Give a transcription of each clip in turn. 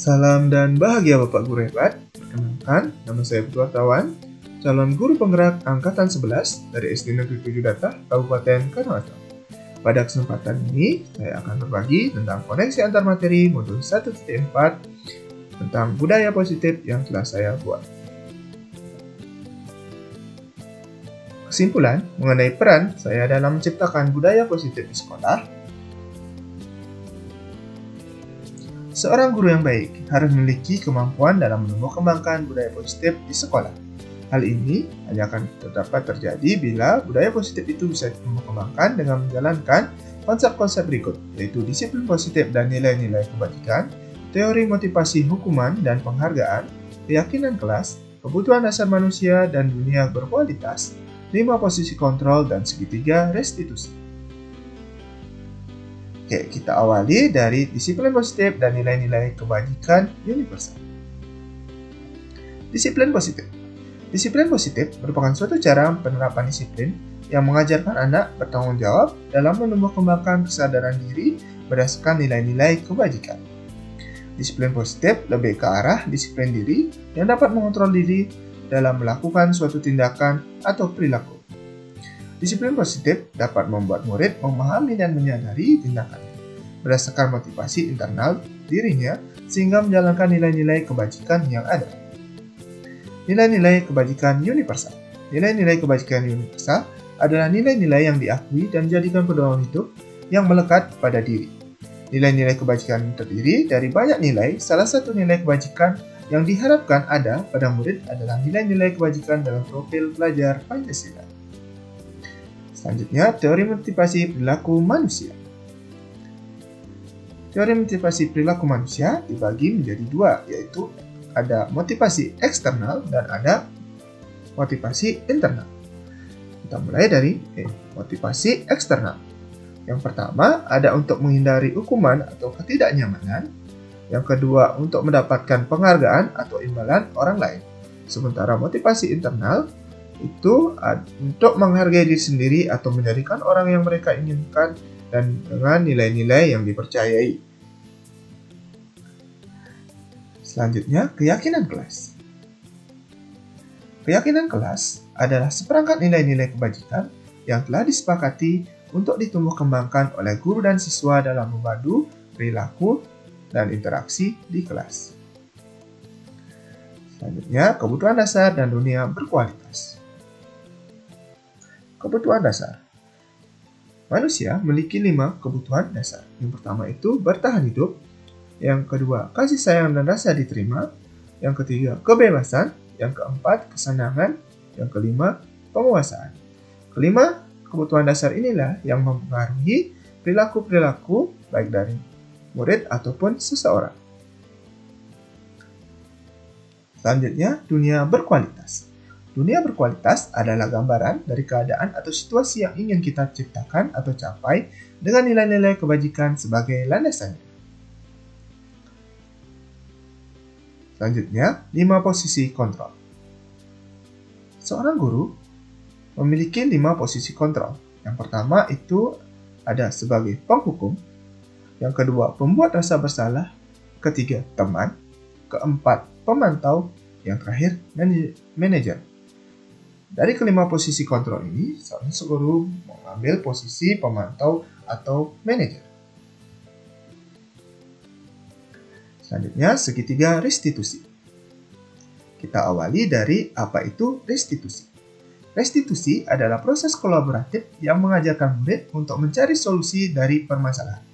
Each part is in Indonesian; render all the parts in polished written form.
Salam dan bahagia Bapak Guru hebat. Perkenalkan, nama saya Putu Wartawan, calon guru penggerak Angkatan 11 dari SD Negeri 7 Data, Kabupaten Karangasem. Pada kesempatan ini, saya akan berbagi tentang koneksi antar materi modul 1.4 tentang budaya positif yang telah saya buat. Kesimpulan mengenai peran saya dalam menciptakan budaya positif di sekolah. Seorang guru yang baik harus memiliki kemampuan dalam menumbuh kembangkan budaya positif di sekolah. Hal ini hanya akan dapat terjadi bila budaya positif itu bisa ditumbuh kembangkan dengan menjalankan konsep-konsep berikut, yaitu disiplin positif dan nilai-nilai kebajikan, teori motivasi hukuman dan penghargaan, keyakinan kelas, kebutuhan dasar manusia dan dunia berkualitas, 5 posisi kontrol, dan segitiga restitusi. Oke, kita awali dari disiplin positif dan nilai-nilai kebajikan universal. Disiplin positif. Disiplin positif merupakan suatu cara penerapan disiplin yang mengajarkan anak bertanggung jawab dalam menumbuh kembangkan kesadaran diri berdasarkan nilai-nilai kebajikan. Disiplin positif lebih ke arah disiplin diri yang dapat mengontrol diri dalam melakukan suatu tindakan atau perilaku. Disiplin positif dapat membuat murid memahami dan menyadari tindakannya berdasarkan motivasi internal dirinya sehingga menjalankan nilai-nilai kebajikan yang ada. Nilai-nilai kebajikan universal. Nilai-nilai kebajikan universal adalah nilai-nilai yang diakui dan dijadikan pedoman hidup yang melekat pada diri. Nilai-nilai kebajikan terdiri dari banyak nilai. Salah satu nilai kebajikan yang diharapkan ada pada murid adalah nilai-nilai kebajikan dalam profil pelajar Pancasila. Selanjutnya, teori motivasi perilaku manusia. Teori motivasi perilaku manusia dibagi menjadi dua, yaitu ada motivasi eksternal dan ada motivasi internal. Kita mulai dari motivasi eksternal. Yang pertama, ada untuk menghindari hukuman atau ketidaknyamanan. Yang kedua, untuk mendapatkan penghargaan atau imbalan orang lain. Sementara motivasi internal itu untuk menghargai diri sendiri atau menjadikan orang yang mereka inginkan dan dengan nilai-nilai yang dipercayai. Selanjutnya, keyakinan kelas. Keyakinan kelas adalah seperangkat nilai-nilai kebajikan yang telah disepakati untuk ditumbuh kembangkan oleh guru dan siswa dalam membantu perilaku dan interaksi di kelas. Selanjutnya, kebutuhan dasar dan dunia berkualitas. Kebutuhan dasar. Manusia memiliki 5 kebutuhan dasar. Yang pertama itu bertahan hidup. Yang kedua, kasih sayang dan rasa diterima. Yang ketiga, kebebasan. Yang keempat, kesenangan. Yang kelima, penguasaan. Kelima, kebutuhan dasar inilah yang mempengaruhi perilaku-perilaku baik dari murid ataupun seseorang. Selanjutnya, dunia berkualitas. Dunia berkualitas adalah gambaran dari keadaan atau situasi yang ingin kita ciptakan atau capai dengan nilai-nilai kebajikan sebagai landasannya. Selanjutnya, 5 posisi kontrol. Seorang guru memiliki 5 posisi kontrol. Yang pertama itu ada sebagai penghukum. Yang kedua, pembuat rasa bersalah. Ketiga, teman. Keempat, pemantau. Yang terakhir, manajer. Dari kelima posisi kontrol ini, seorang guru mengambil posisi pemantau atau manajer. Selanjutnya, segitiga restitusi. Kita awali dari apa itu restitusi. Restitusi adalah proses kolaboratif yang mengajarkan murid untuk mencari solusi dari permasalahan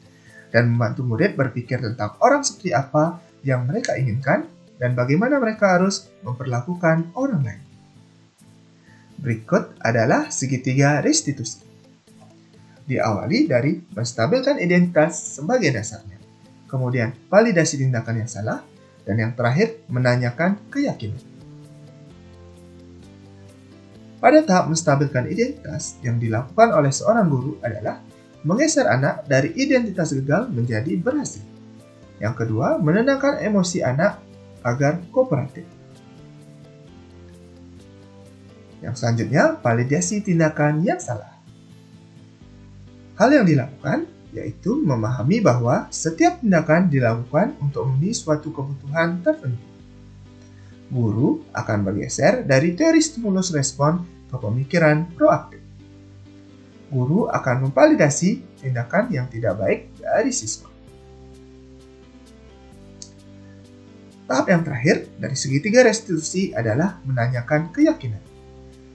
dan membantu murid berpikir tentang orang seperti apa yang mereka inginkan dan bagaimana mereka harus memperlakukan orang lain. Berikut adalah segitiga restitusi. Diawali dari menstabilkan identitas sebagai dasarnya. Kemudian validasi tindakan yang salah. Dan yang terakhir menanyakan keyakinan. Pada tahap menstabilkan identitas yang dilakukan oleh seorang guru adalah menggeser anak dari identitas gagal menjadi berhasil. Yang kedua, menenangkan emosi anak agar kooperatif. Yang selanjutnya, validasi tindakan yang salah. Hal yang dilakukan yaitu memahami bahwa setiap tindakan dilakukan untuk memenuhi suatu kebutuhan tertentu. Guru akan bergeser dari teori stimulus respon ke pemikiran proaktif. Guru akan memvalidasi tindakan yang tidak baik dari siswa. Tahap yang terakhir dari segitiga restitusi adalah menanyakan keyakinan.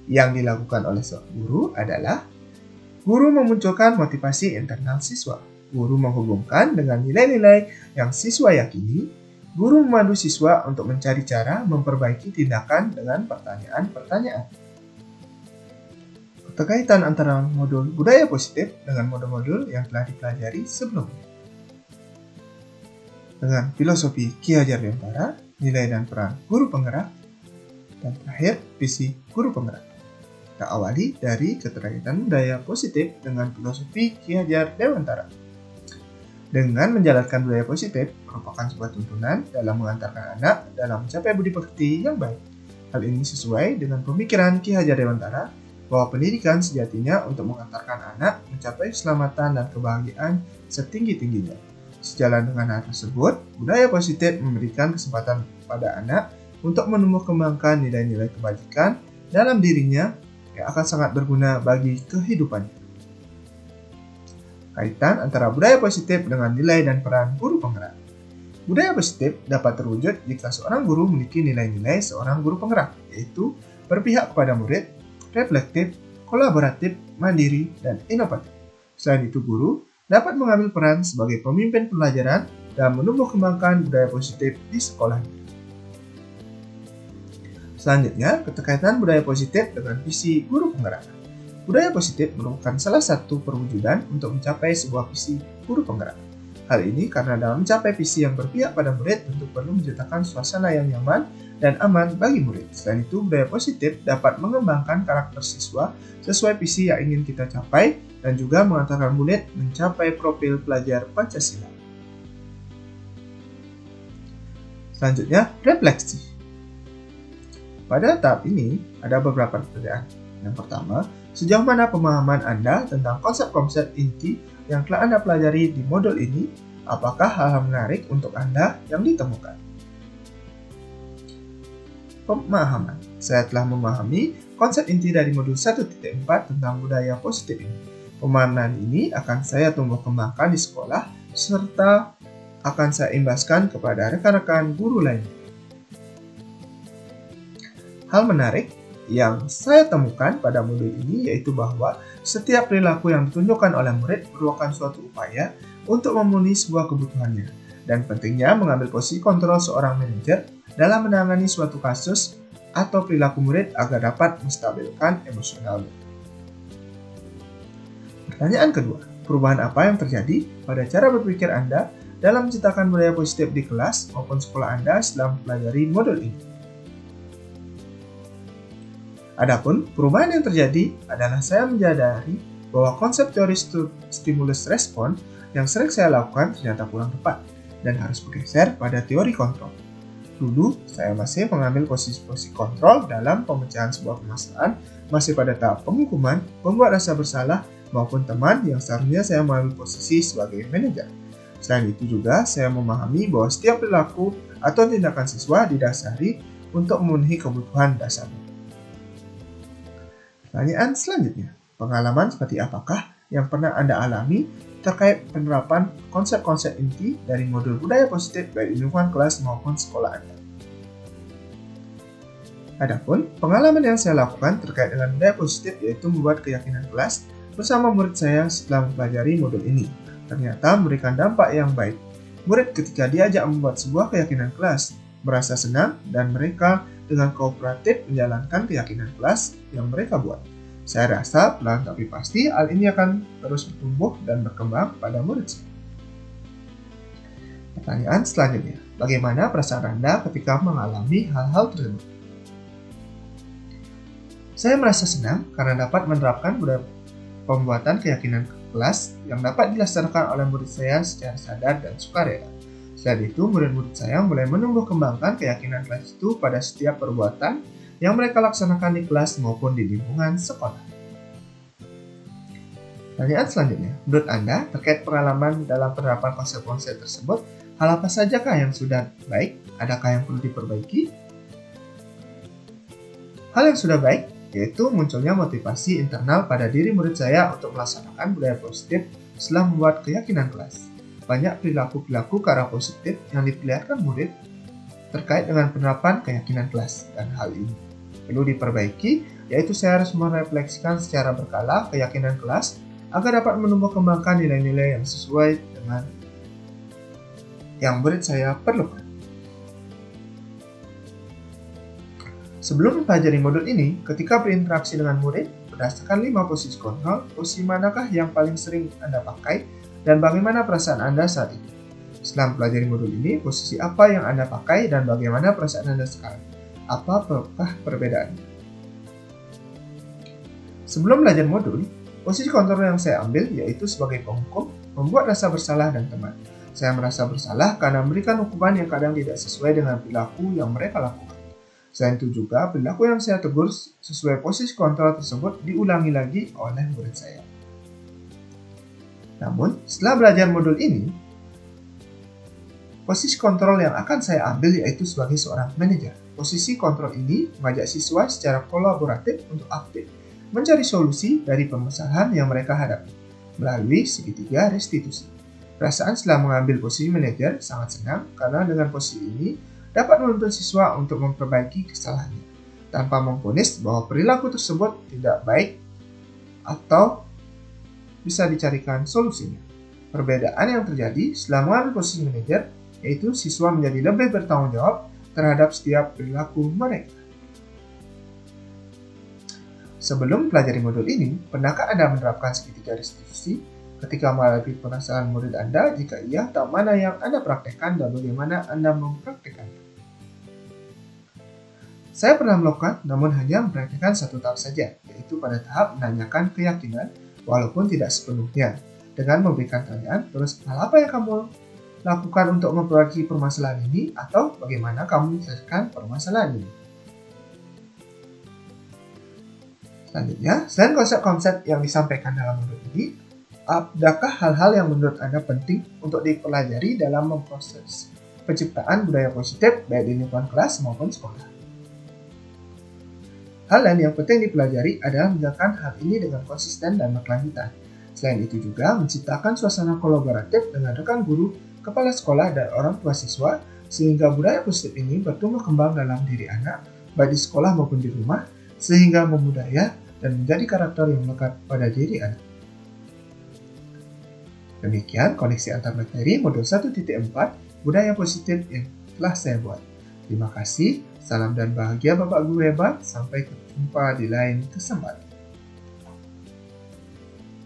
Yang dilakukan oleh seorang guru adalah guru memunculkan motivasi internal siswa. Guru menghubungkan dengan nilai-nilai yang siswa yakini. Guru memandu siswa untuk mencari cara memperbaiki tindakan dengan pertanyaan-pertanyaan. Keterkaitan antara modul budaya positif dengan modul-modul yang telah dipelajari sebelumnya. Dengan filosofi Ki Hajar Dewantara, nilai dan peran guru penggerak, dan terakhir visi guru penggerak. Kita awali dari keterkaitan budaya positif dengan filosofi Ki Hajar Dewantara. Dengan menjalankan budaya positif merupakan sebuah tuntunan dalam mengantarkan anak dalam mencapai budi pekerti yang baik. Hal ini sesuai dengan pemikiran Ki Hajar Dewantara bahwa pendidikan sejatinya untuk mengantarkan anak mencapai keselamatan dan kebahagiaan setinggi-tingginya. Sejalan dengan hal tersebut, budaya positif memberikan kesempatan pada anak untuk menumbuh kembangkan nilai-nilai kebajikan dalam dirinya yang akan sangat berguna bagi kehidupannya. Kaitan antara budaya positif dengan nilai dan peran guru penggerak. Budaya positif dapat terwujud jika seorang guru memiliki nilai-nilai seorang guru penggerak, yaitu berpihak kepada murid, reflektif, kolaboratif, mandiri, dan inovatif. Selain itu, guru dapat mengambil peran sebagai pemimpin pelajaran dan menumbuh kembangkan budaya positif di sekolahnya. Selanjutnya, keterkaitan budaya positif dengan visi guru penggerak. Budaya positif merupakan salah satu perwujudan untuk mencapai sebuah visi guru penggerak. Hal ini karena dalam mencapai visi yang berpihak pada murid tentu perlu menciptakan suasana yang nyaman dan aman bagi murid. Selain itu, budaya positif dapat mengembangkan karakter siswa sesuai visi yang ingin kita capai dan juga mengantarkan murid mencapai profil pelajar Pancasila. Selanjutnya, refleksi. Pada tahap ini, ada beberapa pertanyaan. Yang pertama, sejauh mana pemahaman Anda tentang konsep-konsep inti yang telah Anda pelajari di modul ini? Apakah hal-hal menarik untuk Anda yang ditemukan? Pemahaman. Saya telah memahami konsep inti dari modul 1.4 tentang budaya positif ini. Pemahaman ini akan saya tumbuh kembangkan di sekolah, serta akan saya imbaskan kepada rekan-rekan guru lainnya. Hal menarik yang saya temukan pada modul ini yaitu bahwa setiap perilaku yang ditunjukkan oleh murid merupakan suatu upaya untuk memenuhi sebuah kebutuhannya, dan pentingnya mengambil posisi kontrol seorang manajer dalam menangani suatu kasus atau perilaku murid agar dapat menstabilkan emosionalnya. Pertanyaan kedua, perubahan apa yang terjadi pada cara berpikir Anda dalam menciptakan budaya positif di kelas maupun sekolah Anda setelah mempelajari modul ini? Adapun perubahan yang terjadi adalah saya menyadari bahwa konsep teori stimulus respon yang sering saya lakukan ternyata kurang tepat dan harus bergeser pada teori kontrol. Dulu, saya masih mengambil posisi kontrol dalam pemecahan sebuah permasalahan, masih pada tahap penghukuman, membuat rasa bersalah, maupun teman yang seharusnya saya mengambil posisi sebagai manajer. Selain itu juga, saya memahami bahwa setiap perilaku atau tindakan siswa didasari untuk memenuhi kebutuhan dasarnya. Pertanyaan selanjutnya, pengalaman seperti apakah yang pernah Anda alami terkait penerapan konsep-konsep inti dari modul budaya positif baik di lingkungan kelas maupun sekolah Anda? Adapun pengalaman yang saya lakukan terkait dengan budaya positif yaitu membuat keyakinan kelas bersama murid saya setelah mempelajari modul ini. Ternyata memberikan dampak yang baik. Murid ketika diajak membuat sebuah keyakinan kelas merasa senang dan mereka dengan kooperatif menjalankan keyakinan kelas yang mereka buat. Saya rasa pelan tapi pasti hal ini akan terus bertumbuh dan berkembang pada murid saya. Pertanyaan selanjutnya, bagaimana perasaan Anda ketika mengalami hal-hal tersebut? Saya merasa senang karena dapat menerapkan budaya pembuatan keyakinan kelas yang dapat dilaksanakan oleh murid saya secara sadar dan sukarela. Selain itu, murid-murid saya mulai menumbuh kembangkan keyakinan kelas itu pada setiap perbuatan yang mereka laksanakan di kelas maupun di lingkungan sekolah. Pertanyaan selanjutnya, menurut Anda terkait pengalaman dalam penerapan konsep-konsep tersebut, hal apa sajakah yang sudah baik? Adakah yang perlu diperbaiki? Hal yang sudah baik yaitu munculnya motivasi internal pada diri murid saya untuk melaksanakan budaya positif setelah membuat keyakinan kelas. Banyak perilaku-perilaku ke arah positif yang diperlihatkan murid terkait dengan penerapan keyakinan kelas, dan hal ini perlu diperbaiki, yaitu saya harus merefleksikan secara berkala keyakinan kelas agar dapat menumbuh kembangkan nilai-nilai yang sesuai dengan yang murid saya perlukan. Sebelum mempelajari modul ini, ketika berinteraksi dengan murid, berdasarkan 5 posisi kontrol, posisi manakah yang paling sering Anda pakai dan bagaimana perasaan Anda saat itu? Setelah mempelajari modul ini, posisi apa yang Anda pakai dan bagaimana perasaan Anda sekarang? Apakah perbedaannya? Sebelum belajar modul, posisi kontrol yang saya ambil yaitu sebagai penghukum, membuat rasa bersalah dan teman. Saya merasa bersalah karena memberikan hukuman yang kadang tidak sesuai dengan perilaku yang mereka lakukan. Selain itu juga, perilaku yang saya tegur sesuai posisi kontrol tersebut diulangi lagi oleh murid saya. Namun, setelah belajar modul ini, posisi kontrol yang akan saya ambil yaitu sebagai seorang manajer. Posisi kontrol ini mengajak siswa secara kolaboratif untuk aktif mencari solusi dari permasalahan yang mereka hadapi melalui segitiga restitusi. Perasaan setelah mengambil posisi manajer sangat senang karena dengan posisi ini dapat menuntun siswa untuk memperbaiki kesalahannya tanpa memvonis bahwa perilaku tersebut tidak baik atau bisa dicarikan solusinya. Perbedaan yang terjadi setelah mengambil posisi manajer yaitu siswa menjadi lebih bertanggung jawab terhadap setiap perilaku mereka. Sebelum pelajari modul ini, pernahkah Anda menerapkan segitiga restitusi ketika menghadapi permasalahan murid Anda? Jika iya, tahap mana yang Anda praktekkan dan bagaimana Anda mempraktekannya? Saya pernah melakukan, namun hanya mempraktekkan satu tahap saja, yaitu pada tahap menanyakan keyakinan, walaupun tidak sepenuhnya, dengan memberikan pertanyaan, terus hal apa yang kamu lakukan untuk memperbaiki permasalahan ini, atau bagaimana kamu menyelesaikan permasalahan ini. Selanjutnya, selain konsep-konsep yang disampaikan dalam modul ini, adakah hal-hal yang menurut Anda penting untuk dipelajari dalam memproses penciptaan budaya positif baik di lingkungan kelas maupun sekolah? Hal lain yang penting dipelajari adalah menjalankan hal ini dengan konsisten dan berkelanjutan. Selain itu juga menciptakan suasana kolaboratif dengan rekan guru, kepala sekolah, dan orang tua siswa, sehingga budaya positif ini bertumbuh kembang dalam diri anak, baik di sekolah maupun di rumah, sehingga membudaya dan menjadi karakter yang melekat pada diri anak. Demikian koneksi antar materi modul 1.4 budaya positif yang telah saya buat. Terima kasih, salam dan bahagia Bapak Guru hebat, sampai jumpa di lain kesempatan.